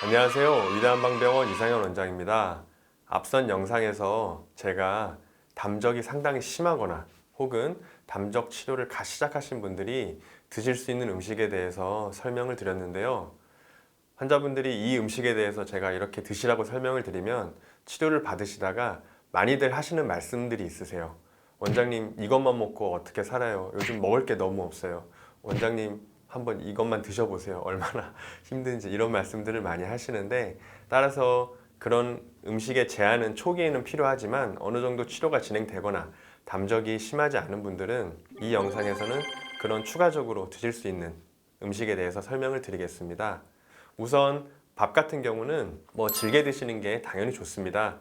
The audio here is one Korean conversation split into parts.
안녕하세요. 위대한방병원 이상현 원장입니다. 앞선 영상에서 제가 담적이 상당히 심하거나 혹은 담적 치료를 시작하신 분들이 드실 수 있는 음식에 대해서 설명을 드렸는데요. 환자분들이 이 음식에 대해서 제가 이렇게 드시라고 설명을 드리면 치료를 받으시다가 많이들 하시는 말씀들이 있으세요. 원장님, 이것만 먹고 어떻게 살아요? 요즘 먹을 게 너무 없어요. 원장님, 한번 이것만 드셔보세요. 얼마나 힘든지 이런 말씀들을 많이 하시는데, 따라서 그런 음식의 제한은 초기에는 필요하지만 어느 정도 치료가 진행되거나 담적이 심하지 않은 분들은 이 영상에서는 그런 추가적으로 드실 수 있는 음식에 대해서 설명을 드리겠습니다. 우선 밥 같은 경우는 질게 드시는 게 당연히 좋습니다.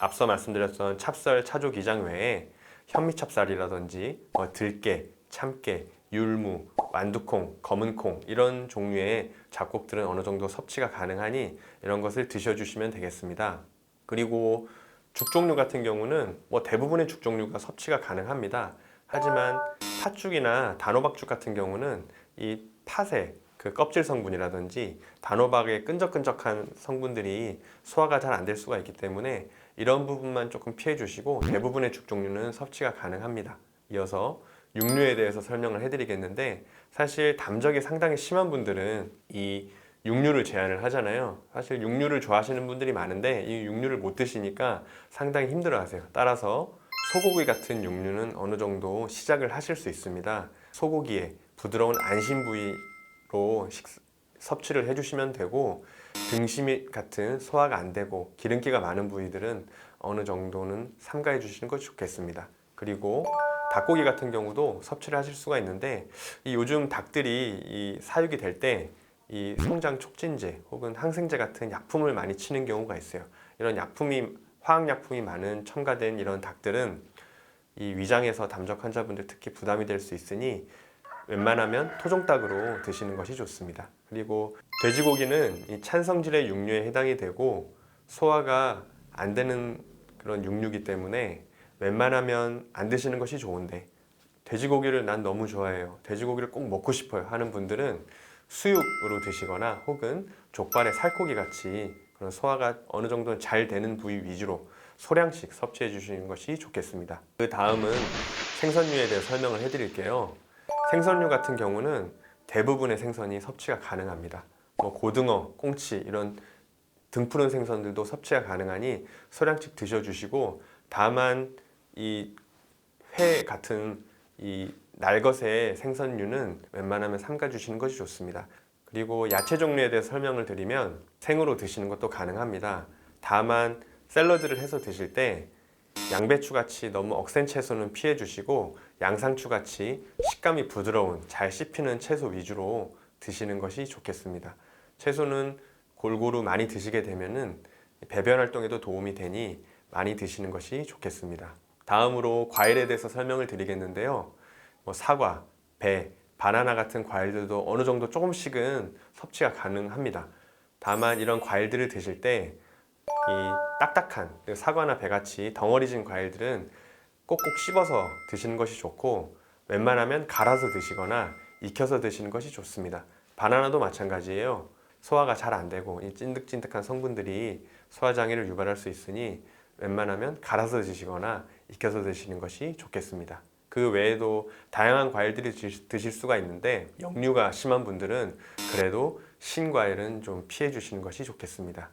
앞서 말씀드렸던 찹쌀, 차조기장 외에 현미찹쌀이라든지 들깨, 참깨, 율무, 완두콩, 검은콩 이런 종류의 잡곡들은 어느 정도 섭취가 가능하니 이런 것을 드셔주시면 되겠습니다. 그리고 죽 종류 같은 경우는 대부분의 죽 종류가 섭취가 가능합니다. 하지만 팥죽이나 단호박죽 같은 경우는 이 팥의 그 껍질 성분이라든지 단호박의 끈적끈적한 성분들이 소화가 잘 안 될 수가 있기 때문에 이런 부분만 조금 피해 주시고 대부분의 죽 종류는 섭취가 가능합니다. 이어서 육류에 대해서 설명을 해드리겠는데, 사실 담적이 상당히 심한 분들은 이 육류를 제한을 하잖아요. 사실 육류를 좋아하시는 분들이 많은데 이 육류를 못 드시니까 상당히 힘들어 하세요. 따라서 소고기 같은 육류는 어느 정도 시작을 하실 수 있습니다. 소고기의 부드러운 안심 부위로 섭취를 해주시면 되고, 등심 같은 소화가 안 되고 기름기가 많은 부위들은 어느 정도는 삼가해 주시는 것이 좋겠습니다. 그리고 닭고기 같은 경우도 섭취를 하실 수가 있는데, 이 요즘 닭들이 이 사육이 될 때 이 성장 촉진제 혹은 항생제 같은 약품을 많이 치는 경우가 있어요. 이런 화학약품이 많은 첨가된 이런 닭들은 이 위장에서 담적 환자분들 특히 부담이 될 수 있으니 웬만하면 토종닭으로 드시는 것이 좋습니다. 그리고 돼지고기는 이 찬성질의 육류에 해당이 되고 소화가 안 되는 그런 육류이기 때문에 웬만하면 안 드시는 것이 좋은데, 돼지고기를 난 너무 좋아해요, 돼지고기를 꼭 먹고 싶어요 하는 분들은 수육으로 드시거나 혹은 족발의 살코기 같이 그런 소화가 어느 정도 잘 되는 부위 위주로 소량씩 섭취해 주시는 것이 좋겠습니다. 그 다음은 생선류에 대해 설명을 해드릴게요. 생선류 같은 경우는 대부분의 생선이 섭취가 가능합니다. 고등어, 꽁치 이런 등푸른 생선들도 섭취가 가능하니 소량씩 드셔주시고, 다만 이 회 같은 이 날것의 생선류는 웬만하면 삼가 주시는 것이 좋습니다. 그리고 야채 종류에 대해 설명을 드리면 생으로 드시는 것도 가능합니다. 다만 샐러드를 해서 드실 때 양배추 같이 너무 억센 채소는 피해 주시고 양상추 같이 식감이 부드러운 잘 씹히는 채소 위주로 드시는 것이 좋겠습니다. 채소는 골고루 많이 드시게 되면은 배변 활동에도 도움이 되니 많이 드시는 것이 좋겠습니다. 다음으로 과일에 대해서 설명을 드리겠는데요. 사과, 배, 바나나 같은 과일들도 어느 정도 조금씩은 섭취가 가능합니다. 다만 이런 과일들을 드실 때 이 딱딱한 사과나 배같이 덩어리진 과일들은 꼭꼭 씹어서 드시는 것이 좋고, 웬만하면 갈아서 드시거나 익혀서 드시는 것이 좋습니다. 바나나도 마찬가지예요. 소화가 잘 안 되고 이 찐득찐득한 성분들이 소화장애를 유발할 수 있으니 웬만하면 갈아서 드시거나 익혀서 드시는 것이 좋겠습니다. 그 외에도 다양한 과일들이 드실 수가 있는데 역류가 심한 분들은 그래도 신과일은 좀 피해 주시는 것이 좋겠습니다.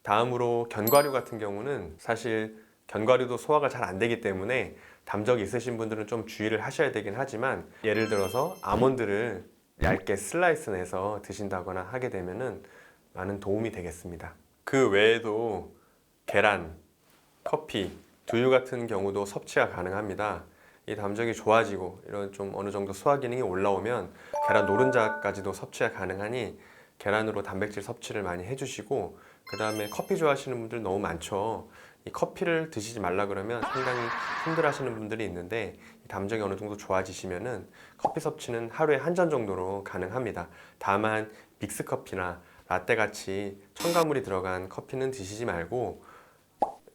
다음으로 견과류 같은 경우는 사실 견과류도 소화가 잘 안 되기 때문에 담적이 있으신 분들은 좀 주의를 하셔야 되긴 하지만, 예를 들어서 아몬드를 얇게 슬라이스 내서 드신다거나 하게 되면은 많은 도움이 되겠습니다. 그 외에도 계란, 커피, 두유 같은 경우도 섭취가 가능합니다. 이 담적이 좋아지고 이런 좀 어느 정도 소화 기능이 올라오면 계란 노른자까지도 섭취가 가능하니 계란으로 단백질 섭취를 많이 해주시고, 그 다음에 커피 좋아하시는 분들 너무 많죠. 이 커피를 드시지 말라 그러면 상당히 힘들어 하시는 분들이 있는데, 이 담적이 어느 정도 좋아지시면은 커피 섭취는 하루에 한 잔 정도로 가능합니다. 다만 믹스커피나 라떼 같이 첨가물이 들어간 커피는 드시지 말고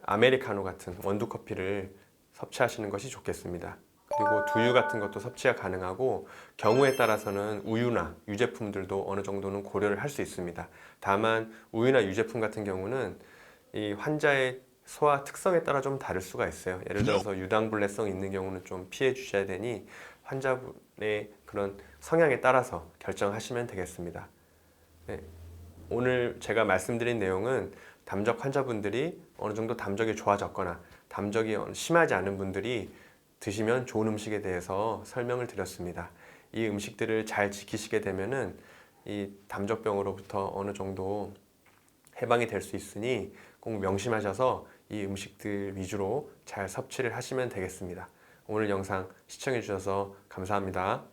아메리카노 같은 원두 커피를 섭취하시는 것이 좋겠습니다. 그리고 두유 같은 것도 섭취가 가능하고 경우에 따라서는 우유나 유제품들도 어느 정도는 고려를 할 수 있습니다. 다만 우유나 유제품 같은 경우는 이 환자의 소화 특성에 따라 좀 다를 수가 있어요. 예를 들어서 유당불내성 있는 경우는 좀 피해 주셔야 되니 환자분의 그런 성향에 따라서 결정하시면 되겠습니다. 네, 오늘 제가 말씀드린 내용은 담적 환자분들이 어느 정도 담적이 좋아졌거나 담적이 심하지 않은 분들이 드시면 좋은 음식에 대해서 설명을 드렸습니다. 이 음식들을 잘 지키시게 되면은 이 담적병으로부터 어느 정도 해방이 될 수 있으니 꼭 명심하셔서 이 음식들 위주로 잘 섭취를 하시면 되겠습니다. 오늘 영상 시청해 주셔서 감사합니다.